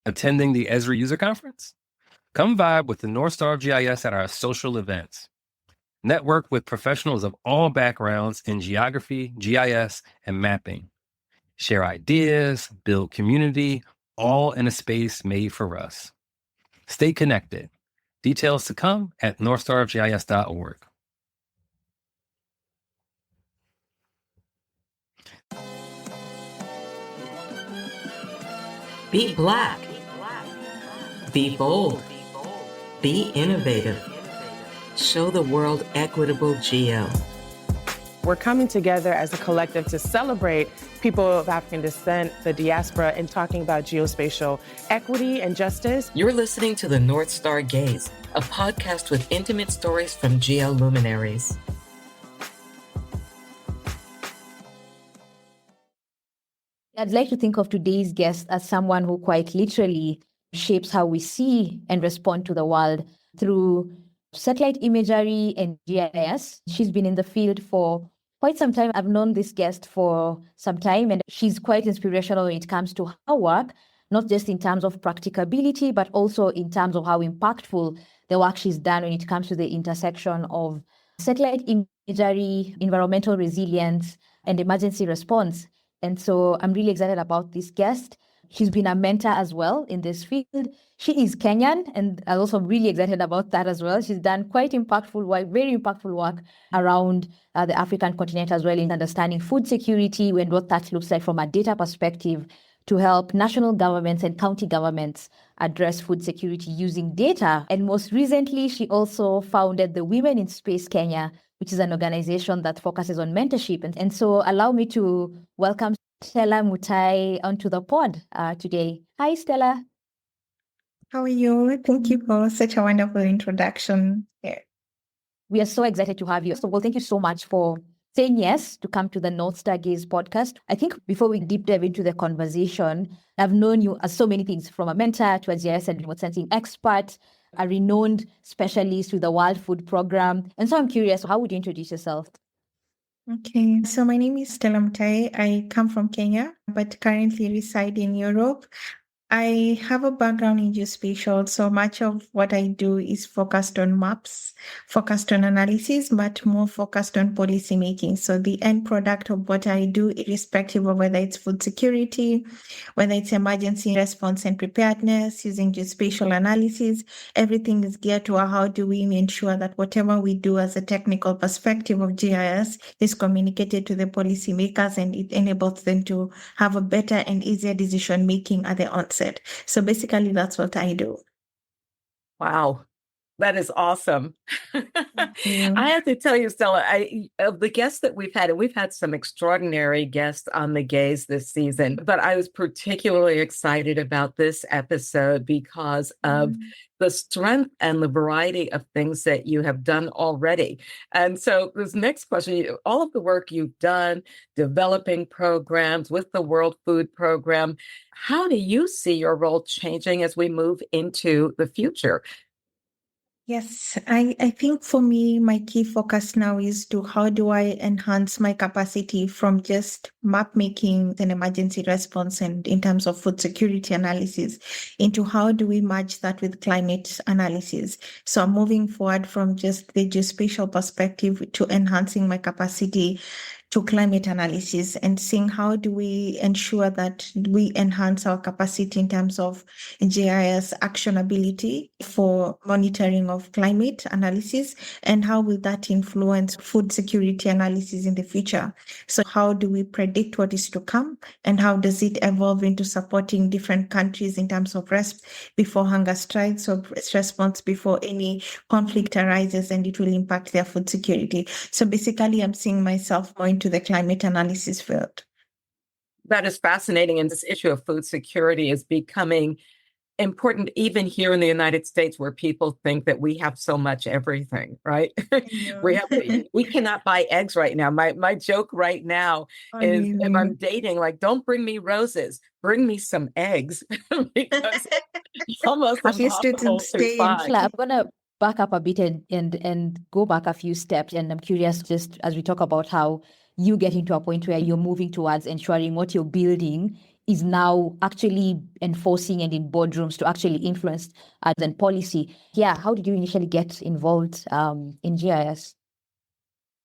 Attending the Esri User Conference? Come vibe with the North Star of GIS at our social events. Network with professionals of all backgrounds in geography, GIS, and mapping. Share ideas, build community, all in a space made for us. Stay connected. Details to come at northstarofgis.org. Be Black. Be bold. Be innovative. Show the world equitable geo. We're coming together as a collective to celebrate people of African descent, the diaspora, and talking about geospatial equity and justice. You're listening to the North Star Gaze, a podcast with intimate stories from geo luminaries. I'd like to think of today's guest as someone who quite literally shapes how we see and respond to the world through satellite imagery and GIS. She's been in the field for quite some time. I've known this guest for some time, and she's quite inspirational when it comes to her work, not just in terms of practicability, but also in terms of how impactful the work she's done when it comes to the intersection of satellite imagery, environmental resilience, and emergency response. And so I'm really excited about this guest. She's been a mentor as well in this field. She is Kenyan, and I'm also really excited about that as well. She's done quite impactful work, very impactful work around the African continent as well in understanding food security and what that looks like from a data perspective to help national governments and county governments address food security using data. And most recently, she also founded the Women in Space Kenya, which is an organization that focuses on mentorship. And so allow me to welcome Stella Mutai onto the pod today. Hi, Stella. How are you? Thank you for such a wonderful introduction. Yeah. We are so excited to have you. So, well, thank you so much for saying yes to come to the North Star Gaze podcast. I think before we deep dive into the conversation, I've known you as so many things, from a mentor to a GIS and remote sensing expert, a renowned specialist with the World Food Program. And so I'm curious, how would you introduce yourself? Okay, so my name is Stella Mutai. I come from Kenya, but currently reside in Europe. I have a background in geospatial, so much of what I do is focused on maps, focused on analysis, but more focused on policy making. So the end product of what I do, irrespective of whether it's food security, whether it's emergency response and preparedness, using geospatial analysis, everything is geared to how do we ensure that whatever we do as a technical perspective of GIS is communicated to the policymakers and it enables them to have a better and easier decision making at the onset. So basically, that's what I do. Wow. That is awesome. I have to tell you, Stella, of the guests that we've had, and we've had some extraordinary guests on the Gaze this season, but I was particularly excited about this episode because of the strength and the variety of things that you have done already. And so this next question, all of the work you've done, developing programs with the World Food Program, how do you see your role changing as we move into the future? Yes, I think for me, my key focus now is to how do I enhance my capacity from just map making and emergency response and in terms of food security analysis into how do we match that with climate analysis. So I'm moving forward from just the geospatial perspective to enhancing my capacity to climate analysis and seeing how do we ensure that we enhance our capacity in terms of GIS actionability for monitoring of climate analysis, and how will that influence food security analysis in the future. So how do we predict what is to come, and how does it evolve into supporting different countries in terms of before hunger strikes or response before any conflict arises and it will impact their food security. So basically, I'm seeing myself more into the climate analysis field. That is fascinating. And this issue of food security is becoming important even here in the United States, where people think that we have so much everything, right? we cannot buy eggs right now. My joke right now is if I'm dating, like, don't bring me roses, bring me some eggs, because it's almost impossible to find. I'm gonna back up a bit and go back a few steps. And I'm curious, just as we talk about how you get into a point where you're moving towards ensuring what you're building is now actually enforcing and in boardrooms to actually influence than policy. Yeah, how did you initially get involved in GIS?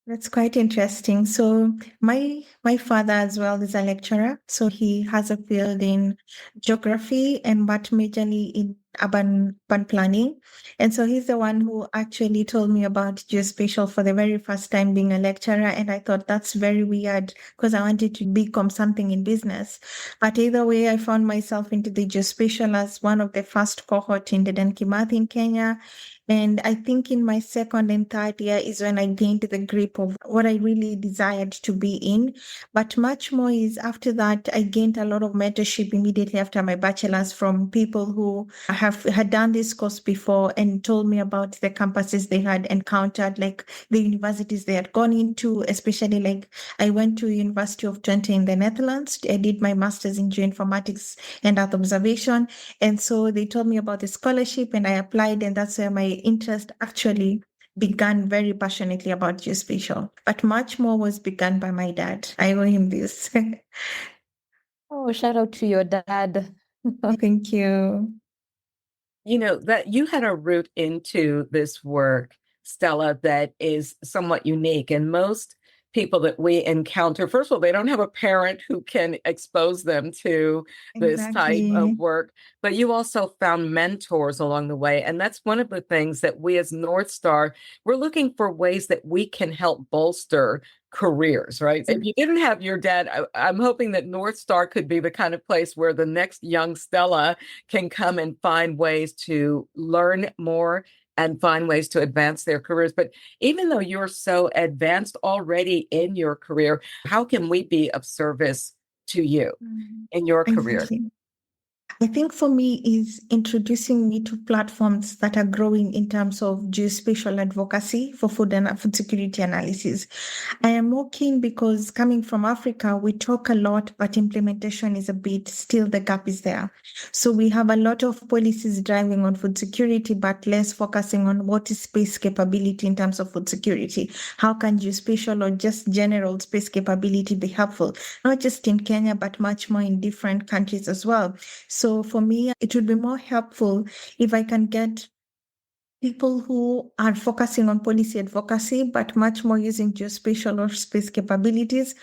That's quite interesting. So my father as well is a lecturer. So he has a field in geography and but majorly in urban planning. And so he's the one who actually told me about geospatial for the very first time being a lecturer. And I thought that's very weird because I wanted to become something in business. But either way, I found myself into the geospatial as one of the first cohort in the Kimathi in Kenya. And I think in my second and third year is when I gained the grip of what I really desired to be in. But much more is after that, I gained a lot of mentorship immediately after my bachelor's from people who had done this course before and told me about the campuses they had encountered, like the universities they had gone into, especially like I went to University of Twente in the Netherlands. I did my master's in geoinformatics and Earth observation. And so they told me about the scholarship and I applied, and that's where my interest actually began very passionately about geospatial. But much more was begun by my dad. I owe him this. Oh, shout out to your dad. Thank you. You know, that you had a route into this work, Stella, that is somewhat unique. And most people that we encounter, first of all, they don't have a parent who can expose them to this type of work, but you also found mentors along the way. And that's one of the things that we as North Star, we're looking for ways that we can help bolster careers, right? If you didn't have your dad, I'm hoping that North Star could be the kind of place where the next young Stella can come and find ways to learn more and find ways to advance their careers. But even though you're so advanced already in your career, how can we be of service to you in your career? Exactly. I think for me is introducing me to platforms that are growing in terms of geospatial advocacy for food and food security analysis. I am more keen because coming from Africa, we talk a lot, but implementation is a bit, still the gap is there. So we have a lot of policies driving on food security, but less focusing on what is space capability in terms of food security. How can geospatial or just general space capability be helpful, not just in Kenya, but much more in different countries as well. So for me, it would be more helpful if I can get people who are focusing on policy advocacy, but much more using geospatial or space capabilities.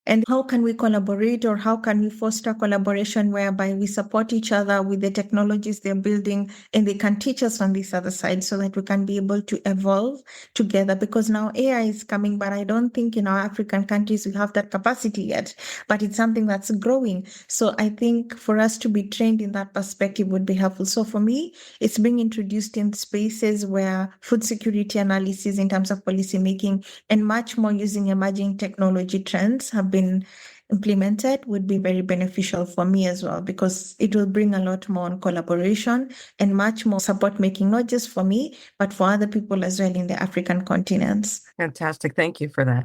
And how can we collaborate, or how can we foster collaboration whereby we support each other with the technologies they're building and they can teach us on this other side so that we can be able to evolve together? Because now AI is coming, but I don't think in our African countries we have that capacity yet, but it's something that's growing. So I think for us to be trained in that perspective would be helpful. So for me, it's being introduced in spaces where food security analysis in terms of policy making and much more using emerging technology trends have been implemented would be very beneficial for me as well, because it will bring a lot more on collaboration and much more support making, not just for me, but for other people as well in the African continents. Fantastic. Thank you for that.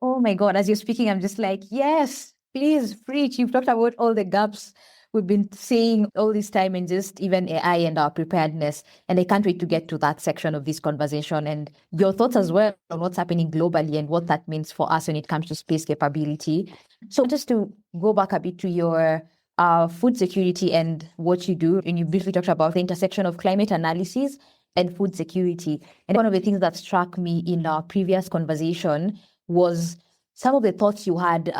Oh my God, as you're speaking, I'm just like, yes, please preach. You've talked about all the gaps we've been seeing all this time, and just even AI and our preparedness. And I can't wait to get to that section of this conversation and your thoughts as well on what's happening globally and what that means for us when it comes to space capability. So just to go back a bit to your food security and what you do, and you briefly talked about the intersection of climate analysis and food security. And one of the things that struck me in our previous conversation was some of the thoughts you had.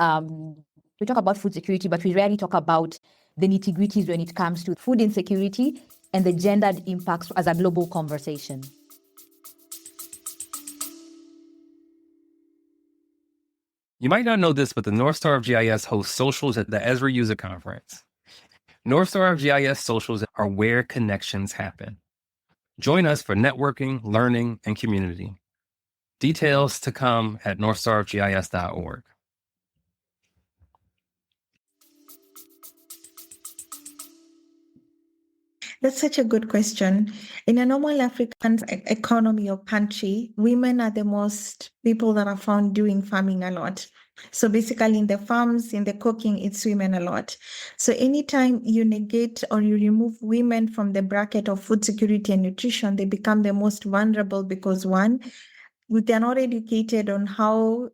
We talk about food security, but we rarely talk about the nitty-gritties when it comes to food insecurity and the gendered impacts as a global conversation. You might not know this, but the North Star of GIS hosts socials at the Esri User Conference. North Star of GIS socials are where connections happen. Join us for networking, learning, and community. Details to come at northstarofgis.org. That's such a good question. In a normal African economy or country, women are the most people that are found doing farming a lot. So basically in the farms, in the cooking, it's women a lot. So anytime you negate or you remove women from the bracket of food security and nutrition, they become the most vulnerable because one, they're not educated on how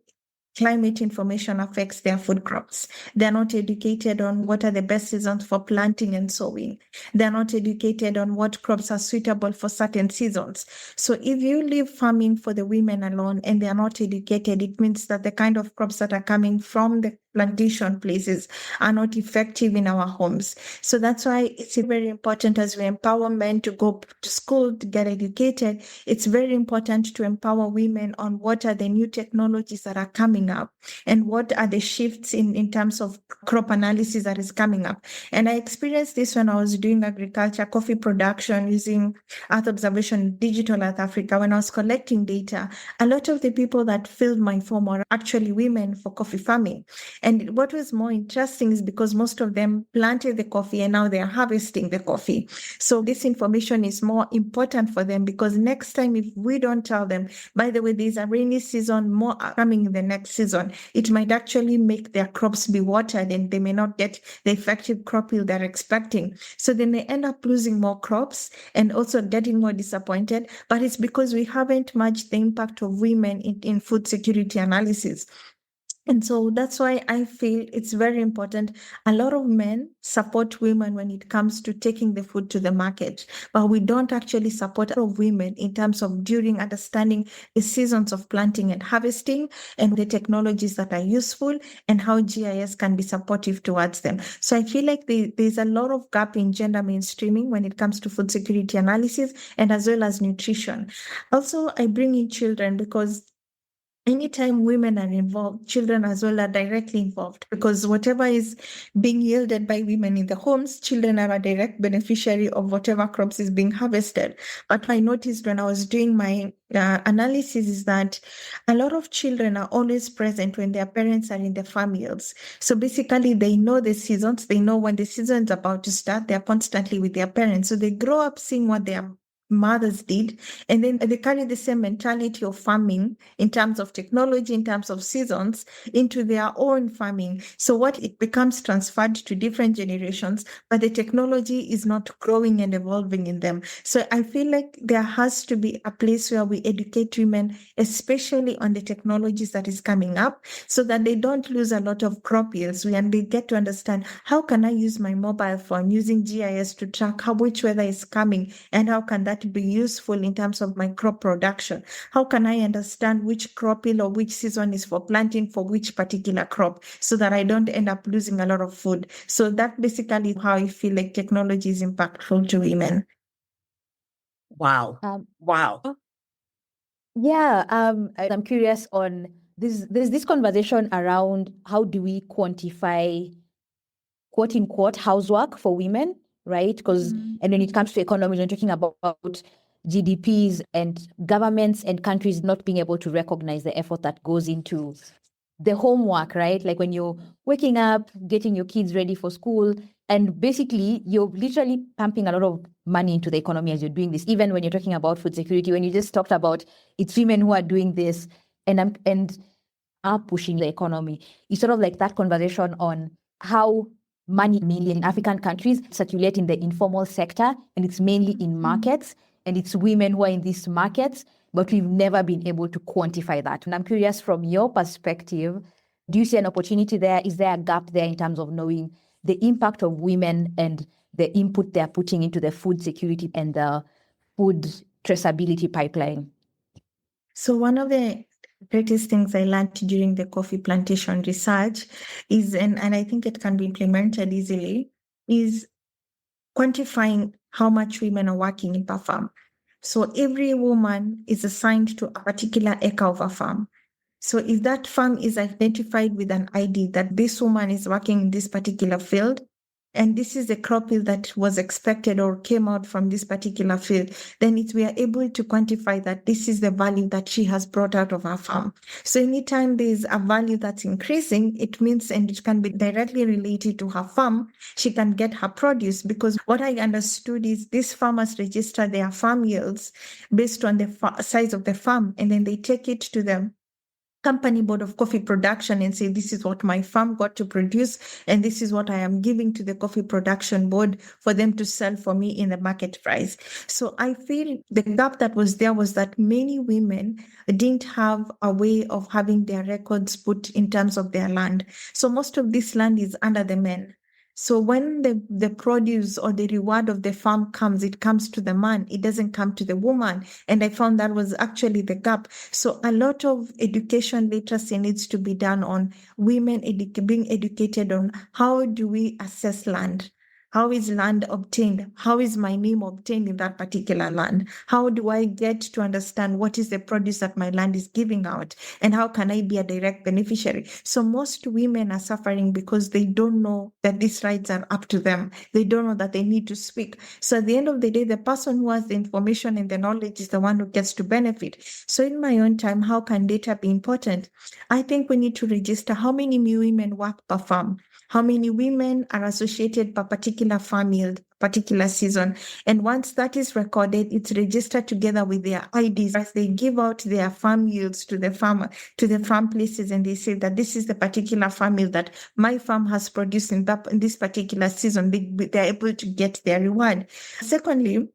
climate information affects their food crops. They're not educated on what are the best seasons for planting and sowing. They're not educated on what crops are suitable for certain seasons. So if you leave farming for the women alone and they are not educated, it means that the kind of crops that are coming from the plantation places are not effective in our homes. So that's why it's very important, as we empower men to go to school to get educated, it's very important to empower women on what are the new technologies that are coming up and what are the shifts in terms of crop analysis that is coming up. And I experienced this when I was doing agriculture, coffee production using Earth Observation, Digital Earth Africa. When I was collecting data, a lot of the people that filled my form were actually women for coffee farming. And what was more interesting is because most of them planted the coffee and now they are harvesting the coffee. So this information is more important for them, because next time, if we don't tell them, by the way, there's a rainy season, more coming in the next season, it might actually make their crops be watered and they may not get the effective crop yield they're expecting. So then they end up losing more crops and also getting more disappointed. But it's because we haven't matched the impact of women in food security analysis. And so that's why I feel it's very important. A lot of men support women when it comes to taking the food to the market, but we don't actually support a lot of women in terms of during understanding the seasons of planting and harvesting and the technologies that are useful and how GIS can be supportive towards them. So I feel like there's a lot of gap in gender mainstreaming when it comes to food security analysis and as well as nutrition. Also, I bring in children because anytime women are involved, children as well are directly involved, because whatever is being yielded by women in the homes, children are a direct beneficiary of whatever crops is being harvested. But I noticed when I was doing my analysis is that a lot of children are always present when their parents are in the farm fields. So basically, they know the seasons, they know when the season is about to start, they're constantly with their parents. So they grow up seeing what their mothers did, and then they carry the same mentality of farming in terms of technology, in terms of seasons, into their own farming. So what it becomes transferred to different generations, but the technology is not growing and evolving in them. So I feel like there has to be a place where we educate women, especially on the technologies that is coming up, so that they don't lose a lot of crop yields, and they get to understand, how can I use my mobile phone using GIS to track which weather is coming, and how can that be useful in terms of my crop production? How can I understand which crop yield or which season is for planting for which particular crop, so that I don't end up losing a lot of food? So that basically how I feel like technology is impactful to women. Wow. Wow. Yeah, I'm curious on this. There's this conversation around how do we quantify quote unquote housework for women, right? Because and when it comes to economies, we're talking about GDPs and governments and countries not being able to recognize the effort that goes into the homework, right? Like when you're waking up, getting your kids ready for school, and basically you're literally pumping a lot of money into the economy as you're doing this. Even when you're talking about food security, when you just talked about it's women who are doing this and are pushing the economy, it's sort of like that conversation on how money mainly in African countries circulate in the informal sector, and it's mainly in markets, and it's women who are in these markets, but we've never been able to quantify that. And I'm curious, from your perspective, do you see an opportunity there? Is there a gap there in terms of knowing the impact of women and the input they're putting into the food security and the food traceability pipeline? So one of the greatest things I learned during the coffee plantation research is, and I think it can be implemented easily, is quantifying how much women are working in per farm. So every woman is assigned to a particular acre of a farm. So if that farm is identified with an ID that this woman is working in this particular field, and this is the crop yield that was expected or came out from this particular field, then we are able to quantify that this is the value that she has brought out of her farm. So anytime there's a value that's increasing, it means, and it can be directly related to her farm, she can get her produce, because what I understood is these farmers register their farm yields based on the size of the farm, and then they take it to them company board of coffee production and say, this is what my farm got to produce, and this is what I am giving to the coffee production board for them to sell for me in the market price. So I feel the gap that was there was that many women didn't have a way of having their records put in terms of their land. So most of this land is under the men. So when the produce or the reward of the farm comes, it comes to the man, it doesn't come to the woman. And I found that was actually the gap. So a lot of education literacy needs to be done on women being educated on how do we assess land? How is land obtained? How is my name obtained in that particular land? How do I get to understand what is the produce that my land is giving out? And how can I be a direct beneficiary? So most women are suffering because they don't know that these rights are up to them. They don't know that they need to speak. So at the end of the day, the person who has the information and the knowledge is the one who gets to benefit. So in my own time, how can data be important? I think we need to register how many women work per farm, how many women are associated per particular farm yield, particular season. And once that is recorded, it's registered together with their IDs as they give out their farm yields to the farmer, to the farm places, and they say that this is the particular farm yield that my farm has produced in this particular season. They're able to get their reward. Secondly,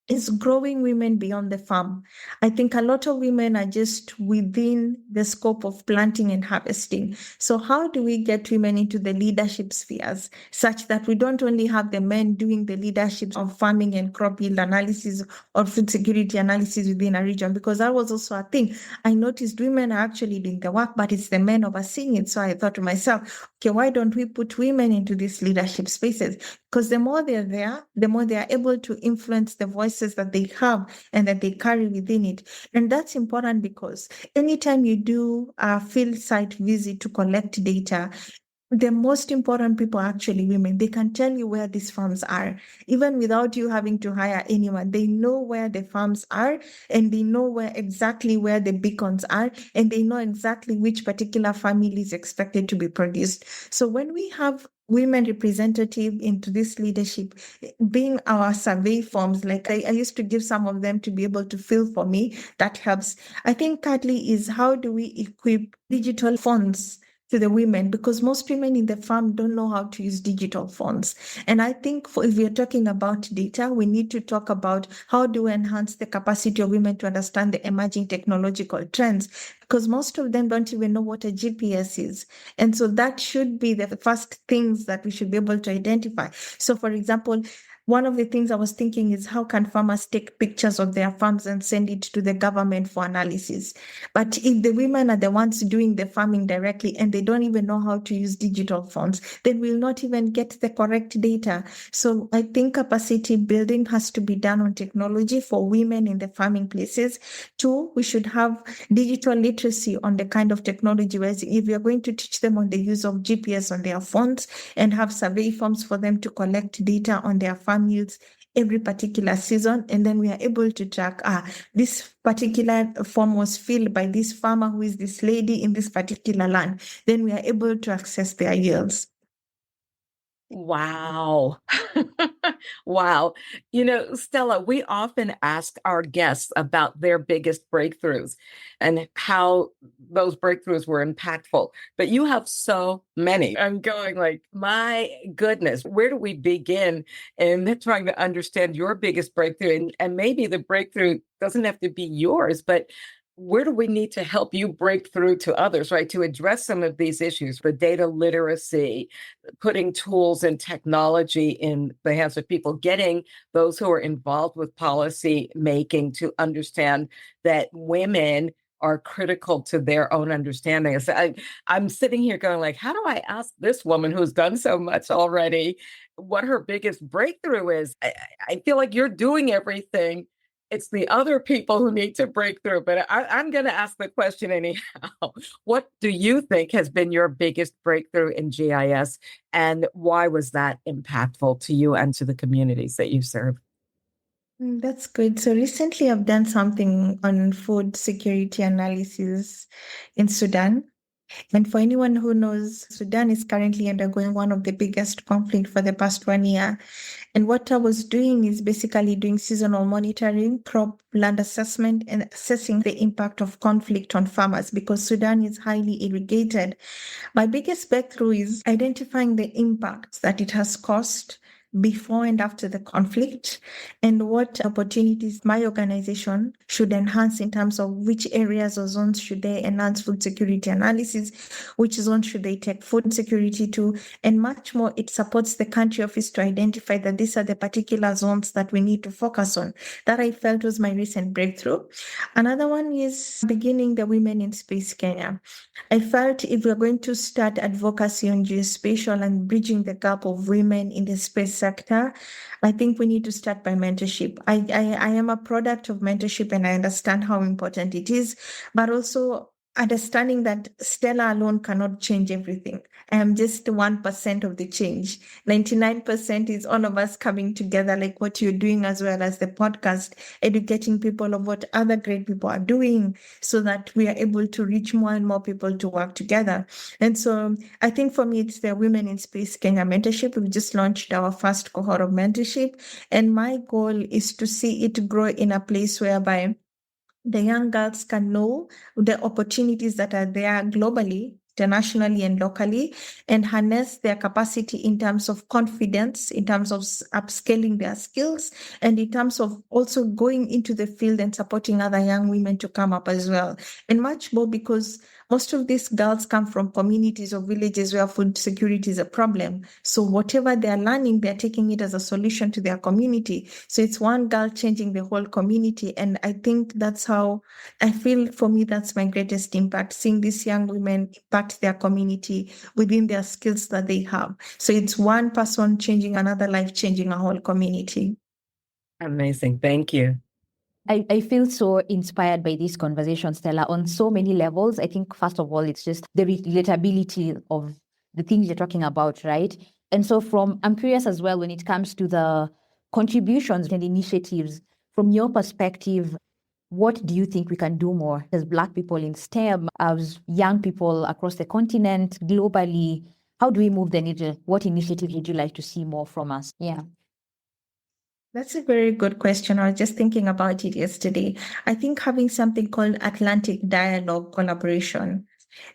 is growing women beyond the farm. I think a lot of women are just within the scope of planting and harvesting. So how do we get women into the leadership spheres such that we don't only have the men doing the leadership of farming and crop yield analysis or food security analysis within a region? Because that was also a thing. I noticed women are actually doing the work, but it's the men overseeing it. So I thought to myself, okay, why don't we put women into these leadership spaces? Because the more they're there, the more they are able to influence the voices that they have and that they carry within it. And that's important because anytime you do a field site visit to collect data, the most important people are actually women. They can tell you where these farms are, even without you having to hire anyone. They know where the farms are, and they know exactly where the beacons are, and they know exactly which particular family is expected to be produced. So when we have women representative into this leadership, being our survey forms, like I used to give some of them to be able to fill for me, that helps. I think thirdly is how do we equip digital phones to the women, because most women in the farm don't know how to use digital phones. And I think if we're talking about data, we need to talk about how do we enhance the capacity of women to understand the emerging technological trends, because most of them don't even know what a GPS is. And so that should be the first things that we should be able to identify. So for example, one of the things I was thinking is how can farmers take pictures of their farms and send it to the government for analysis? But if the women are the ones doing the farming directly and they don't even know how to use digital phones, then we'll not even get the correct data. So I think capacity building has to be done on technology for women in the farming places. Two, we should have digital literacy on the kind of technology, where if you're going to teach them on the use of GPS on their phones and have survey forms for them to collect data on their farm yields every particular season, and then we are able to track this particular form was filled by this farmer who is this lady in this particular land, then we are able to access their yields. Wow. Wow. You know, Stella, we often ask our guests about their biggest breakthroughs and how those breakthroughs were impactful, but you have so many. I'm going like, my goodness, where do we begin in trying to understand your biggest breakthrough? And maybe the breakthrough doesn't have to be yours, but where do we need to help you break through to others, right? To address some of these issues, the data literacy, putting tools and technology in the hands of people, getting those who are involved with policy making to understand that women are critical to their own understanding. So I'm sitting here going like, how do I ask this woman who's done so much already what her biggest breakthrough is? I feel like you're doing everything. It's the other people who need to break through, but I'm going to ask the question anyhow. What do you think has been your biggest breakthrough in GIS, and why was that impactful to you and to the communities that you serve? That's good. So recently I've done something on food security analysis in Sudan. And for anyone who knows, Sudan is currently undergoing one of the biggest conflicts for the past 1 year. And what I was doing is basically doing seasonal monitoring, crop land assessment, and assessing the impact of conflict on farmers because Sudan is highly irrigated. My biggest breakthrough is identifying the impacts that it has caused before and after the conflict, and what opportunities my organization should enhance in terms of which areas or zones should they enhance food security analysis, which zones should they take food security to, and much more. It supports the country office to identify that these are the particular zones that we need to focus on. That I felt was my recent breakthrough. Another one is beginning the Women in Space Kenya. I felt if we're going to start advocacy on geospatial and bridging the gap of women in the space sector, I think we need to start by mentorship. I am a product of mentorship and I understand how important it is, but also understanding that Stella alone cannot change everything. I am just 1% of the change. 99% is all of us coming together, like what you're doing, as well as the podcast, educating people of what other great people are doing so that we are able to reach more and more people to work together. And so I think for me, it's the Women in Space Kenya mentorship. We've just launched our first cohort of mentorship. And my goal is to see it grow in a place whereby the young girls can know the opportunities that are there globally, internationally, and locally, and harness their capacity in terms of confidence, in terms of upscaling their skills, and in terms of also going into the field and supporting other young women to come up as well. And much more because most of these girls come from communities or villages where food security is a problem. So whatever they're learning, they're taking it as a solution to their community. So it's one girl changing the whole community. And I think that's how I feel, for me, that's my greatest impact, seeing these young women impact their community within their skills that they have. So it's one person changing another life, changing a whole community. Amazing. Thank you. I feel so inspired by this conversation, Stella, on so many levels. I think, first of all, it's just the relatability of the things you're talking about, right? And so I'm curious as well when it comes to the contributions and initiatives, from your perspective, what do you think we can do more as Black people in STEM, as young people across the continent, globally? How do we move the needle? What initiatives would you like to see more from us? Yeah. That's a very good question. I was just thinking about it yesterday. I think having something called Atlantic Dialogue Collaboration,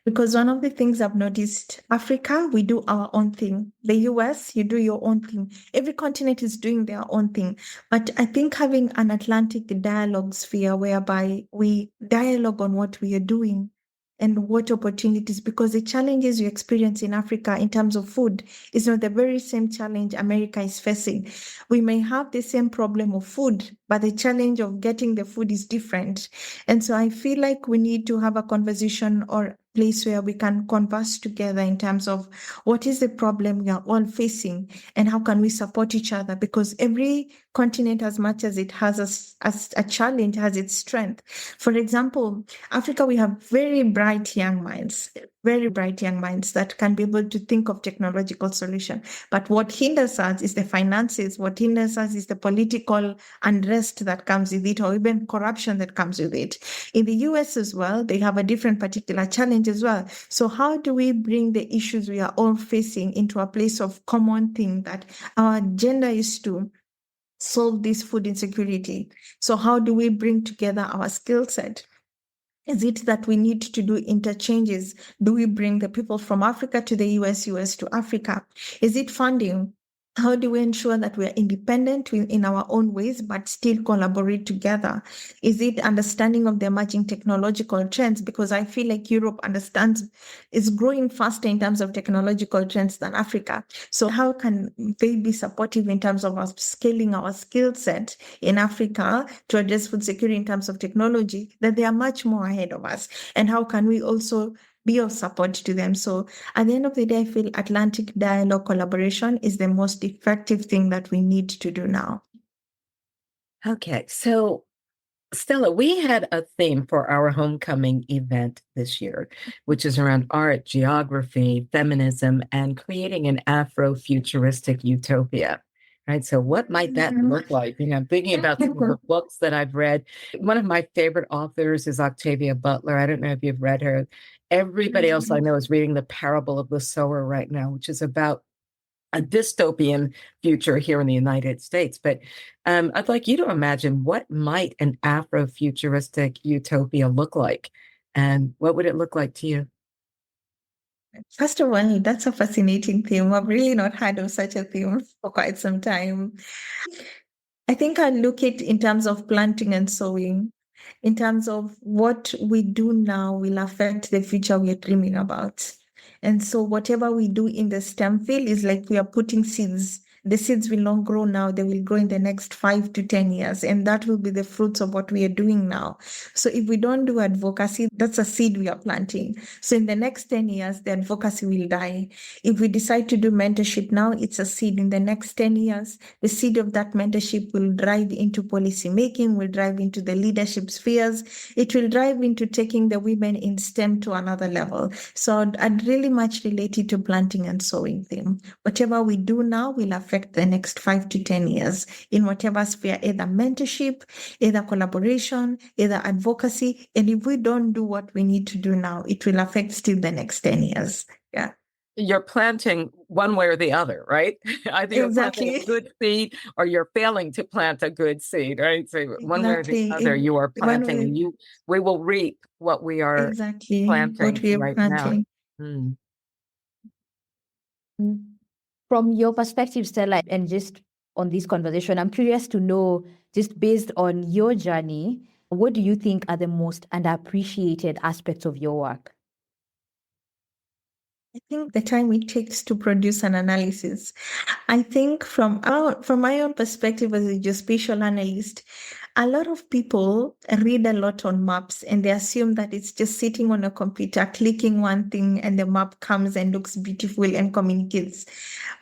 because one of the things I've noticed, Africa, we do our own thing. The US, you do your own thing. Every continent is doing their own thing. But I think having an Atlantic dialogue sphere whereby we dialogue on what we are doing and what opportunities, because the challenges you experience in Africa in terms of food is not the very same challenge America is facing. We may have the same problem of food, but the challenge of getting the food is different. And so I feel like we need to have a conversation or place where we can converse together in terms of what is the problem we are all facing and how can we support each other, because every continent, as much as it has a challenge, has its strength. For example, Africa, we have very bright young minds that can be able to think of technological solutions. But what hinders us is the finances. What hinders us is the political unrest that comes with it, or even corruption that comes with it. In the US as well, they have a different particular challenge as well. So how do we bring the issues we are all facing into a place of common thing, that our agenda is to solve this food insecurity? So how do we bring together our skill set? Is it that we need to do interchanges? Do we bring the people from Africa to the US, US to Africa? Is it funding? How do we ensure that we are independent in our own ways, but still collaborate together? Is it understanding of the emerging technological trends? Because I feel like Europe is growing faster in terms of technological trends than Africa. So how can they be supportive in terms of us scaling our skill set in Africa to address food security in terms of technology, that they are much more ahead of us? And how can we also be of support to them? So at the end of the day, I feel Atlantic dialogue collaboration is the most effective thing that we need to do now. Okay, so Stella, we had a theme for our homecoming event this year, which is around art, geography, feminism, and creating an Afrofuturistic utopia. Right. So what might that look like? I'm thinking about some of the books that I've read. One of my favorite authors is Octavia Butler. I don't know if you've read her. Everybody else I know is reading The Parable of the Sower right now, which is about a dystopian future here in the United States. But I'd like you to imagine, what might an Afrofuturistic utopia look like? And what would it look like to you? First of all, that's a fascinating theme. I've really not heard of such a theme for quite some time. I think I look at it in terms of planting and sowing, in terms of what we do now will affect the future we're dreaming about. And so whatever we do in the STEM field is like we are putting seeds. The seeds will not grow now, they will grow in the next 5 to 10 years. And that will be the fruits of what we are doing now. So if we don't do advocacy, that's a seed we are planting. So in the next 10 years, the advocacy will die. If we decide to do mentorship now, it's a seed. In the next 10 years, the seed of that mentorship will drive into policy making, will drive into the leadership spheres. It will drive into taking the women in STEM to another level. So I'd really much relate it to planting and sowing theme. Whatever we do now will affect the next 5 to 10 years in whatever sphere, either mentorship, either collaboration, either advocacy. And if we don't do what we need to do now, it will affect still the next 10 years. Yeah. You're planting one way or the other, right? Either you're planting a good seed or you're failing to plant a good seed, right? So one way or the other, you are planting, and we will reap what we are planting what we are right planting. now. From your perspective, Stella, and just on this conversation, I'm curious to know, just based on your journey, what do you think are the most underappreciated aspects of your work? I think the time it takes to produce an analysis. I think from my own perspective as a geospatial analyst, a lot of people read a lot on maps and they assume that it's just sitting on a computer, clicking one thing and the map comes and looks beautiful and communicates.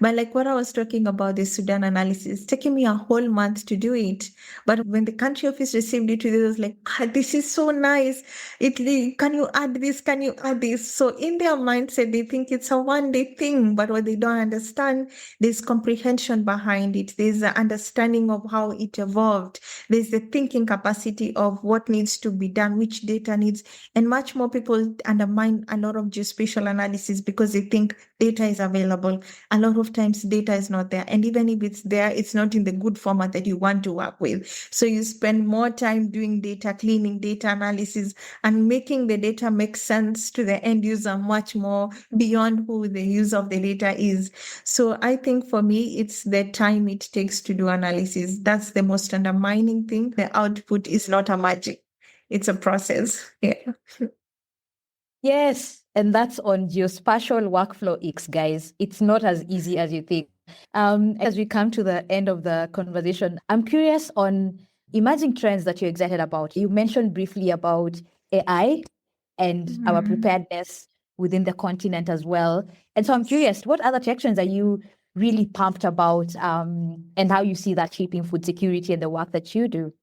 But like what I was talking about, the Sudan analysis, it's taking me a whole month to do it. But when the country office received it, it was like, this is so nice. Can you add this? Can you add this? So in their mindset, they think it's a one-day thing, but what they don't understand, there's comprehension behind it. There's an understanding of how it evolved. There's the thinking capacity of what needs to be done, which data needs, and much more people undermine a lot of geospatial analysis because they think data is available. A lot of times data is not there. And even if it's there, it's not in the good format that you want to work with. So you spend more time doing data cleaning, data analysis, and making the data make sense to the end user much more beyond who the user of the data is. So I think for me, it's the time it takes to do analysis. That's the most undermining thing. The output is not a magic. It's a process. Yeah. Yes, and that's on Geospatial Workflow X, guys. It's not as easy as you think. As we come to the end of the conversation, I'm curious on emerging trends that you're excited about. You mentioned briefly about AI and our preparedness within the continent as well. And so I'm curious, what other tech trends are you really pumped about, and how you see that shaping food security and the work that you do?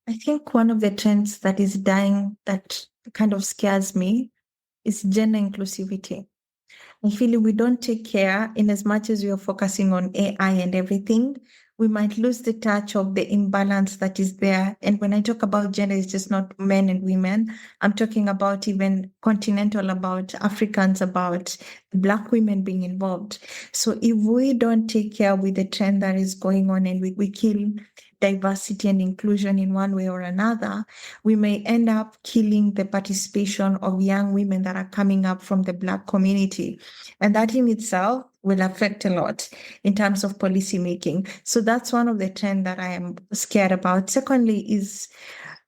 I think one of the trends that is dying that kind of scares me is gender inclusivity. I feel if we don't take care, in as much as we are focusing on AI and everything, we might lose the touch of the imbalance that is there. And when I talk about gender, it's just not men and women. I'm talking about even continental, about Africans, about Black women being involved. So if we don't take care with the trend that is going on and we kill diversity and inclusion in one way or another, we may end up killing the participation of young women that are coming up from the Black community. And that in itself will affect a lot in terms of policy making. So that's one of the trends that I am scared about. Secondly is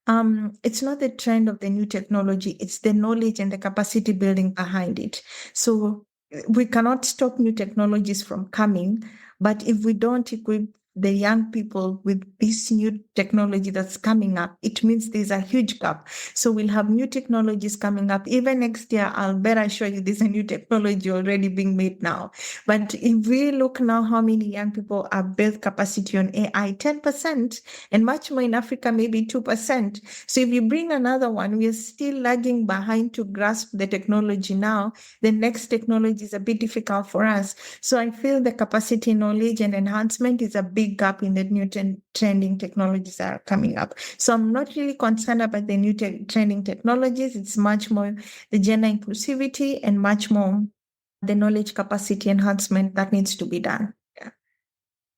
it's not the trend of the new technology, it's the knowledge and the capacity building behind it. So we cannot stop new technologies from coming, but if we don't equip the young people with this new technology that's coming up, it means there's a huge gap. So we'll have new technologies coming up. Even next year, I'll better show you there's a new technology already being made now. But if we look now how many young people have built capacity on AI, 10%, and much more in Africa, maybe 2%. So if you bring another one, we are still lagging behind to grasp the technology now. The next technology is a bit difficult for us. So I feel the capacity, knowledge, and enhancement is a big big gap in the new trending technologies that are coming up. So I'm not really concerned about the new trending technologies. It's much more the gender inclusivity and much more the knowledge capacity enhancement that needs to be done. Yeah.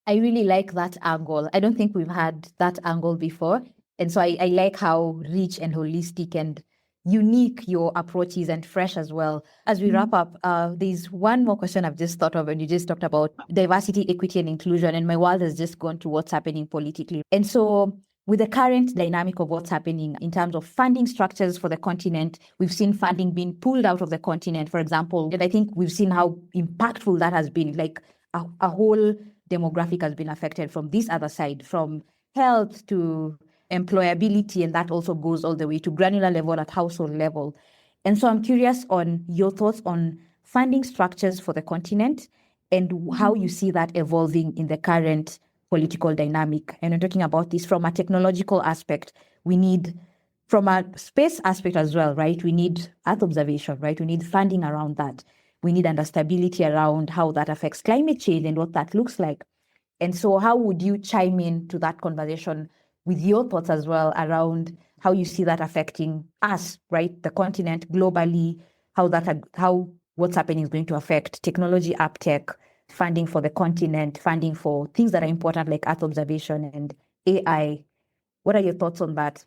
I really like that angle. I don't think we've had that angle before. And so I like how rich and holistic and unique your approach is, and fresh as well. As we wrap up, there's one more question I've just thought of, and you just talked about diversity, equity, and inclusion, and my world has just gone to what's happening politically. And so with the current dynamic of what's happening in terms of funding structures for the continent, we've seen funding being pulled out of the continent, for example. And I think we've seen how impactful that has been. Like a whole demographic has been affected from this other side, from health to employability, and that also goes all the way to granular level at household level. And so I'm curious on your thoughts on funding structures for the continent and how you see that evolving in the current political dynamic. And I'm talking about this from a technological aspect. We need, from a space aspect as well, right? We need Earth observation, right? We need funding around that. We need understandability around how that affects climate change and what that looks like. And so how would you chime in to that conversation with your thoughts as well around how you see that affecting us, right? The continent globally, how what's happening is going to affect technology uptake, funding for the continent, funding for things that are important like Earth observation and AI. What are your thoughts on that?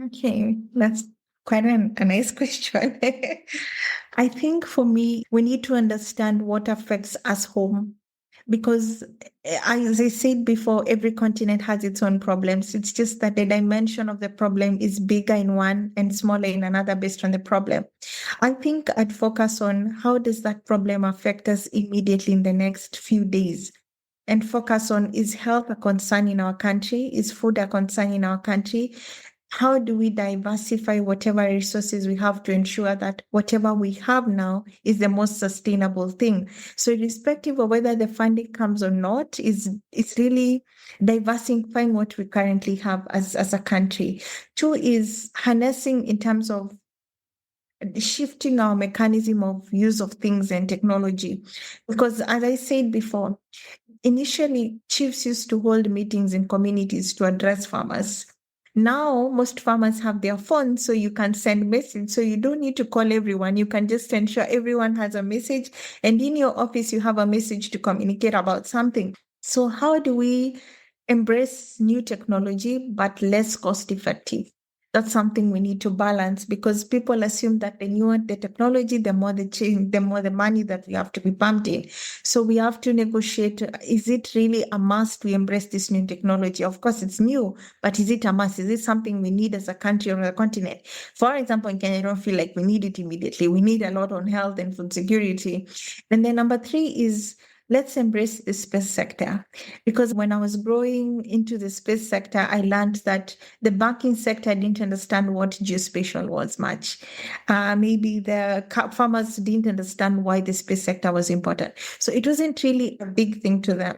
Okay, that's quite a nice question. I think for me, we need to understand what affects us home. Because as I said before, every continent has its own problems. It's just that the dimension of the problem is bigger in one and smaller in another based on the problem. I think I'd focus on how does that problem affect us immediately in the next few days, and focus on, is health a concern in our country? Is food a concern in our country? How do we diversify whatever resources we have to ensure that whatever we have now is the most sustainable thing? So irrespective of whether the funding comes or not, it's really diversifying what we currently have as a country. Two is harnessing in terms of shifting our mechanism of use of things and technology. Because as I said before, initially chiefs used to hold meetings in communities to address farmers. Now, most farmers have their phones, so you can send message. So you don't need to call everyone. You can just ensure everyone has a message. And in your office, you have a message to communicate about something. So how do we embrace new technology, but less cost effective? That's something we need to balance, because people assume that the newer the technology, the more the change, the more the money that we have to be pumped in. So we have to negotiate. Is it really a must we embrace this new technology? Of course, it's new, but is it a must? Is it something we need as a country or a continent? For example, in Kenya, I don't feel like we need it immediately. We need a lot on health and food security. And then number 3 is, let's embrace the space sector. Because when I was growing into the space sector, I learned that the banking sector didn't understand what geospatial was much. Maybe the farmers didn't understand why the space sector was important. So it wasn't really a big thing to them.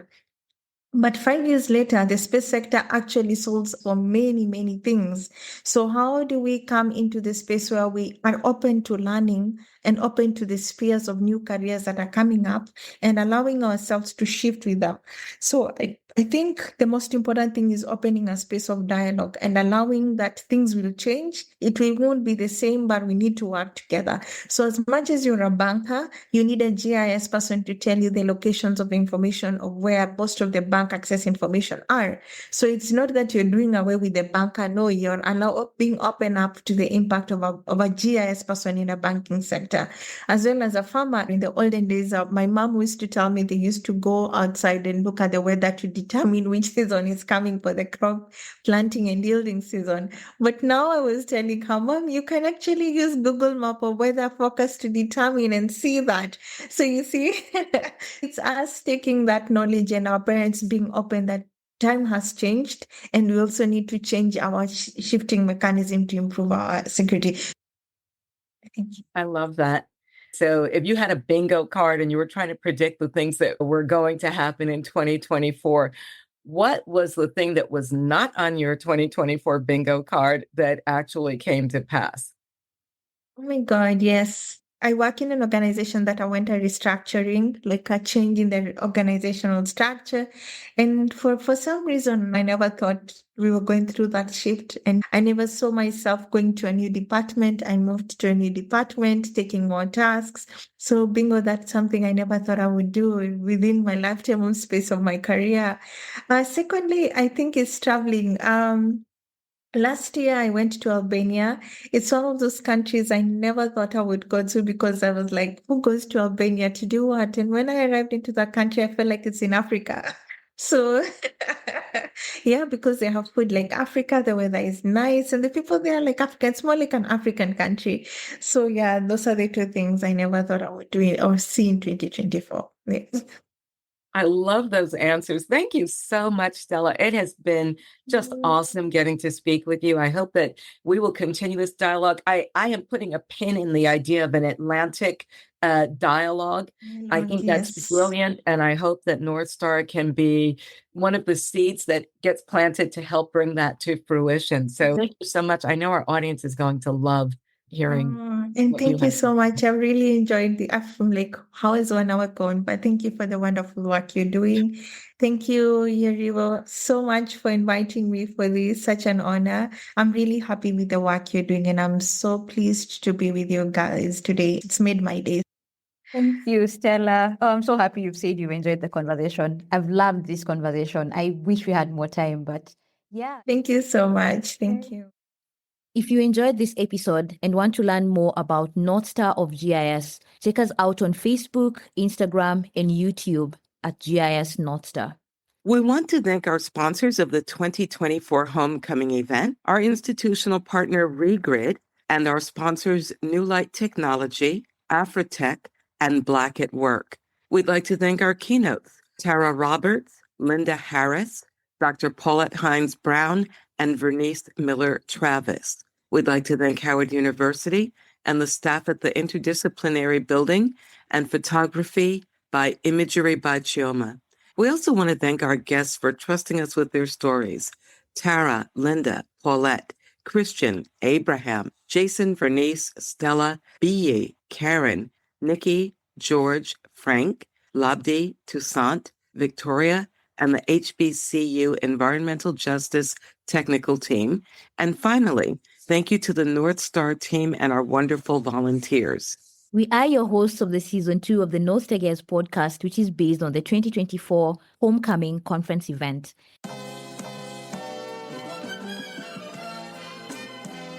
But 5 years later, the space sector actually solves for many, many things. So how do we come into the space where we are open to learning and open to the spheres of new careers that are coming up and allowing ourselves to shift with them? So I think the most important thing is opening a space of dialogue and allowing that things will change. Won't be the same, but we need to work together. So as much as you're a banker, you need a GIS person to tell you the locations of information of where most of the bank access information are. So it's not that you're doing away with the banker. No, you're being open up to the impact of a GIS person in a banking sector. As well as a farmer, in the olden days, my mom used to tell me they used to go outside and look at the weather to determine which season is coming for the crop planting and yielding season. But now I was telling her, Mom, you can actually use Google Map or weather forecast to determine and see that. So you see, it's us taking that knowledge and our parents being open that time has changed, and we also need to change our shifting mechanism to improve our security. I love that. So if you had a bingo card and you were trying to predict the things that were going to happen in 2024, what was the thing that was not on your 2024 bingo card that actually came to pass? Oh my God, yes. I work in an organization that went a restructuring, like a change in their organizational structure. And for some reason, I never thought we were going through that shift. And I never saw myself going to a new department. I moved to a new department, taking more tasks. So bingo, that's something I never thought I would do within my lifetime space of my career. Secondly, I think it's traveling. Last year, I went to Albania. It's one of those countries I never thought I would go to because I was like, who goes to Albania to do what? And when I arrived into that country, I felt like it's in Africa. So, yeah, because they have food like Africa, the weather is nice, and the people there are like African. It's more like an African country. So, yeah, those are the two things I never thought I would do or see in 2024. Yes. I love those answers. Thank you so much, Stella. It has been just awesome getting to speak with you. I hope that we will continue this dialogue. I am putting a pin in the idea of an Atlantic dialogue. I think that's brilliant. And I hope that North Star can be one of the seeds that gets planted to help bring that to fruition. So thank you so much. I know our audience is going to love hearing. And thank you so much. I really enjoyed I'm like, how is 1 hour gone? But thank you for the wonderful work you're doing. Thank you, Yerivo, so much for inviting me for this. Such an honor. I'm really happy with the work you're doing, and I'm so pleased to be with you guys today. It's made my day. Thank you, Stella. Oh, I'm so happy you've said you enjoyed the conversation. I've loved this conversation. I wish we had more time, but yeah. Thank you so much. Thank you. If you enjoyed this episode and want to learn more about North Star of GIS, check us out on Facebook, Instagram, and YouTube at GIS North Star. We want to thank our sponsors of the 2024 Homecoming event, our institutional partner Regrid, and our sponsors New Light Technology, Afrotech, and Black at Work. We'd like to thank our keynotes, Tara Roberts, Linda Harris, Dr. Paulette Hines Brown, and Vernice Miller Travis. We'd like to thank Howard University and the staff at the Interdisciplinary Building and Photography by Imagery by Chioma. We also want to thank our guests for trusting us with their stories. Tara, Linda, Paulette, Christian, Abraham, Jason, Vernice, Stella, B.E., Karen, Nikki, George, Frank, Labdi, Toussaint, Victoria, and the HBCU Environmental Justice Technical Team. And finally, thank you to the North Star team and our wonderful volunteers. We are your hosts of the season 2 of the North Star GIS podcast, which is based on the 2024 Homecoming Conference event.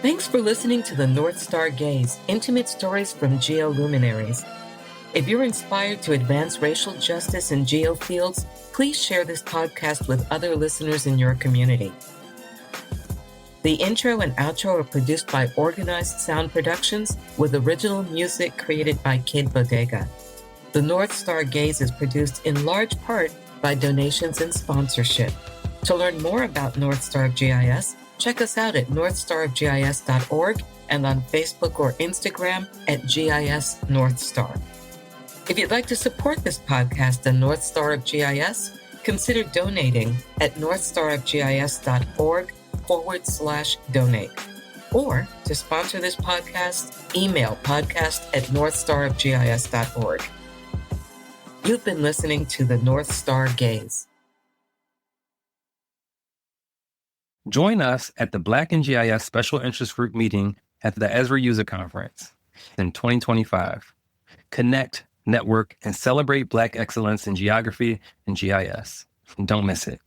Thanks for listening to the North Star Gaze, intimate stories from geoluminaries. If you're inspired to advance racial justice in geofields, please share this podcast with other listeners in your community. The intro and outro are produced by Organized Sound Productions with original music created by Kid Bodega. The North Star Gaze is produced in large part by donations and sponsorship. To learn more about North Star of GIS, check us out at northstarofgis.org and on Facebook or Instagram at GIS North Star. If you'd like to support this podcast and North Star of GIS, consider donating at northstarofgis.org/donate. Or to sponsor this podcast, email podcast@northstarofgis.org. You've been listening to the North Star Gaze. Join us at the Black and GIS Special Interest Group meeting at the Esri User Conference in 2025. Connect, network, and celebrate Black excellence in geography and GIS. Don't miss it.